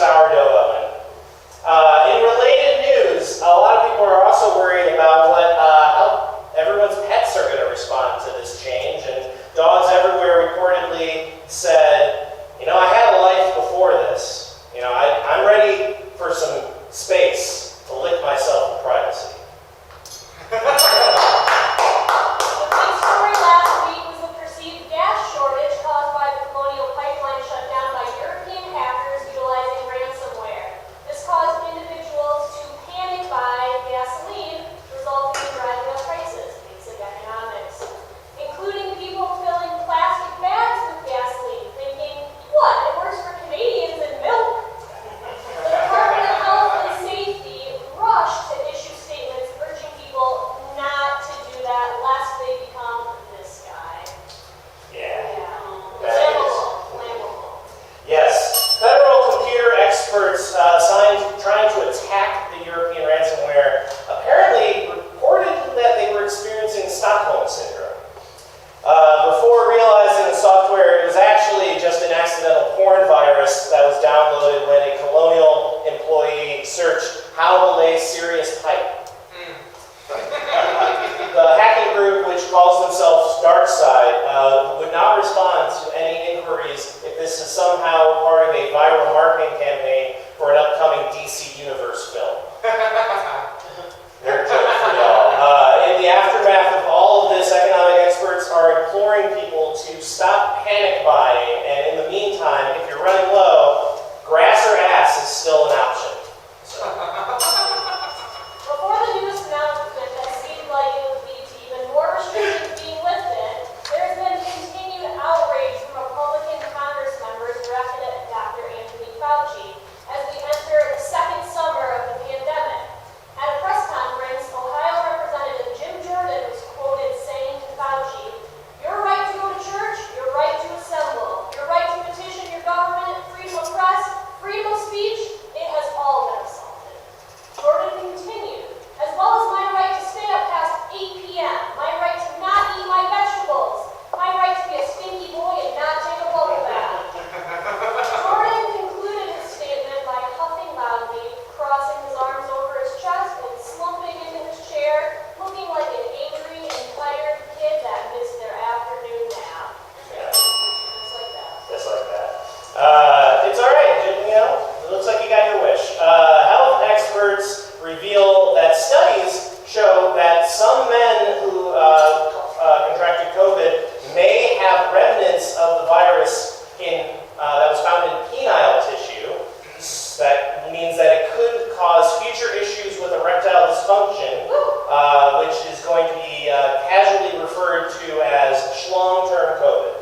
sourdough oven. In related news, a lot of people are also worried about how everyone's pets are going to respond to this change. And dogs everywhere reportedly said, I had a life before this. I'm ready for some space to lick myself in privacy. The big story last week was the perceived gas shortage caused by the Colonial Pipeline shutdown by European hackers utilizing ransomware. This caused individuals to panic buy gasoline, resulting in rising up prices. Basic economics. Including people filling plastic bags with gasoline, thinking, what? It works for Canadians and milk. The Department of Health and Safety rushed to issue statements urging people not to do that lest they become this guy. Yeah. Flammable. Yes. Federal computer experts trying to attack the European ransomware apparently reported that they were experiencing Stockholm Syndrome. Before realizing the software, it was actually just an accidental porn virus that was downloaded when a Colonial employee searched how to lay serious pipe. The hacking group, which calls themselves DarkSide, would not respond to any inquiries if this is somehow part of a viral marketing campaign for an upcoming DC Universe film. Nerd joke for y'all. In the aftermath of all of this, economic experts are imploring people to stop panic buying, and in the meantime, if you're running low, grass or ass is still an option. So. Before the newest announcement that seemed like it would lead to even more restrictions being lifted, there has been continued outrage from Republican Congress members directed at Dr. Anthony Fauci as we enter the second summer of the pandemic. At a press conference, Ohio Representative Jim Jordan was quoted saying to Fauci, "Your right to go to church, your right to assemble, your right to petition your government, freedom of press, freedom of speech, it has all been assaulted." Jordan continued, "As well as my right to stay up past 8 p.m., my right to not eat my vegetables, my right to be a stinky boy and not take a bubble bath." Jordan concluded his statement by huffing loudly, crossing his arms over his chest and slumping into his chair, looking like an angry and tired kid that missed their afternoon nap. Yeah. Just like that. Just like that. It's all right. It looks like you got your wish. Health experts reveal that studies show that some men who contracted COVID may have remnants of the virus that was found in penile tissue. That means that it could cause future issues with erectile dysfunction, which is going to be casually referred to as schlong-term COVID.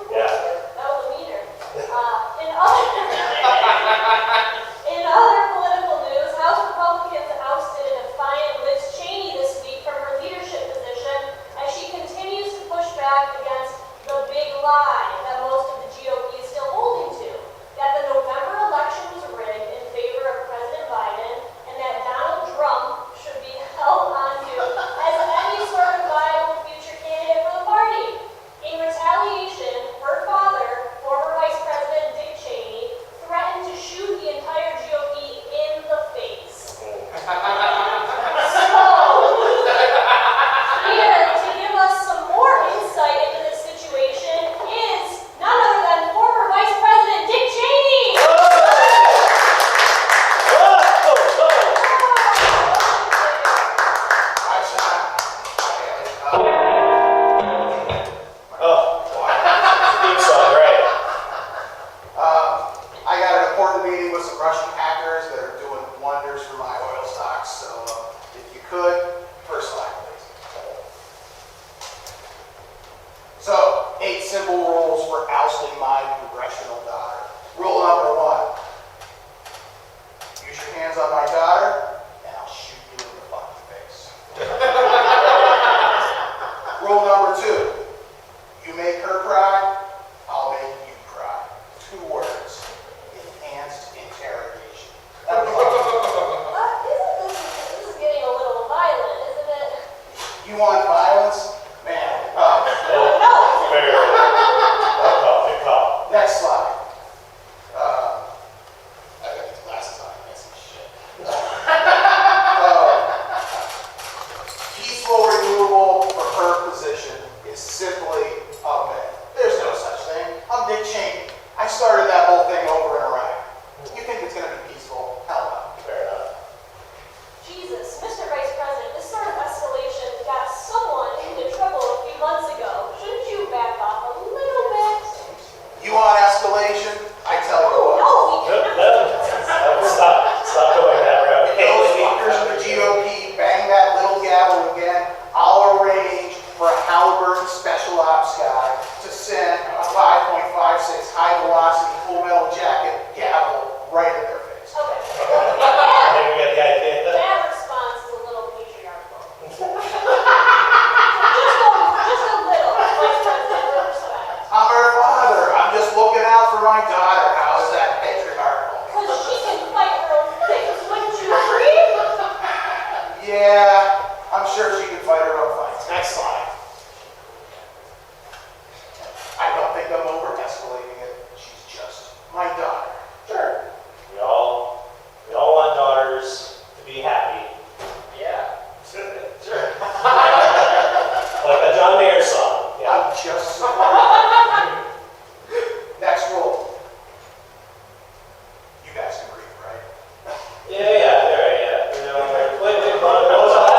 Yeah. That was a meter. In other political news, House Republicans ousted a defiant Liz Cheney this week from her leadership position as she continues to push back against the big lie that most of the GOP is still holding to, that the November election was rigged in favor of President Biden and that Donald Trump should be held onto as any sort of viable future candidate for the party. In retaliation, her father, former Vice President Dick Cheney, threatened to shoot the entire GOP in the face. Here to give us some more insight into this situation is none other than former Vice President Dick Cheney. Theme song, right? I got an important meeting with some Russian hackers that are doing wonders for my oil stocks. So if you could, first slide, please. So, 8 simple rules for ousting my congressional daughter. Rule number 1. Use your hands on my daughter, and I'll shoot you in the fucking face. Rule number 2. You make her cry, I'll make you cry. 2 words. Enhanced interrogation. This is getting a little violent, isn't it? You want violence? Man. No. 5.56 high velocity full metal jacket gavel right in their face. Okay. I think we got the idea. That response is a little patriarchal. Just a little, Vice President, with respect. I'm her father. I'm just looking out for my daughter. How is that patriarchal? Because she can fight her own things, wouldn't you agree? Yeah, I'm sure she can fight her own fights. Next slide. I don't think I'm over-escalating it. She's just my daughter. Sure. We all want daughters to be happy. Yeah. Sure. Like a John Mayer song. Yeah. I'm just supporting. Next rule. You guys agree, right? Yeah. You know, wait, what was the last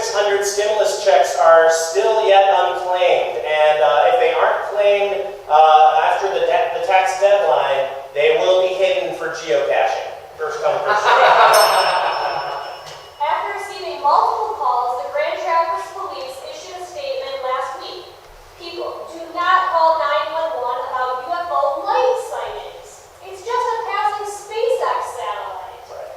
3,600 stimulus checks are still yet unclaimed, and if they aren't claimed after the tax deadline, they will be hidden for geocaching. First come, first served. After receiving multiple calls, the Grand Traverse Police issued a statement last week. People, do not call 911 about UFO light sightings. It's just a passing SpaceX satellite. Right.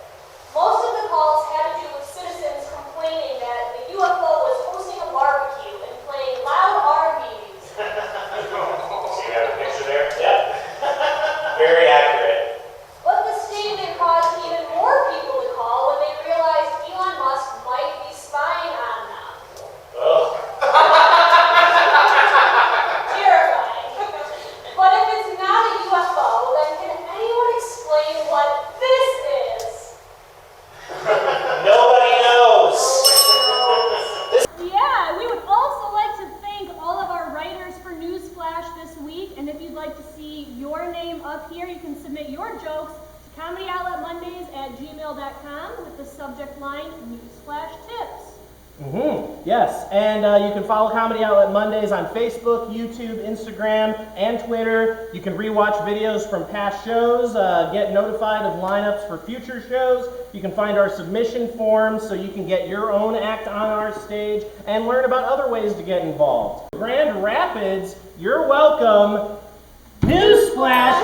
Most of the calls had to do with citizens complaining that the UFO was hosting a barbecue and playing loud R&B music. So you have a picture there? Yep. Very accurate. But the statement caused even more people to call when they realized Elon Musk might be spying on them. Ugh. Terrifying. But if it's not a UFO, then can anyone explain what this is? Nobody knows. Yeah, we would also like to thank all of our writers for NewsFlash this week. And if you'd like to see your name up here, you can submit your jokes to comedyoutletmondays@gmail.com with the subject line NewsFlash Tips. Yes, and you can follow Comedy Outlet Mondays on Facebook, YouTube, Instagram, and Twitter. You can rewatch videos from past shows, get notified of lineups for future shows. You can find our submission forms so you can get your own act on our stage and learn about other ways to get involved. Grand Rapids, you're welcome. Newsflash!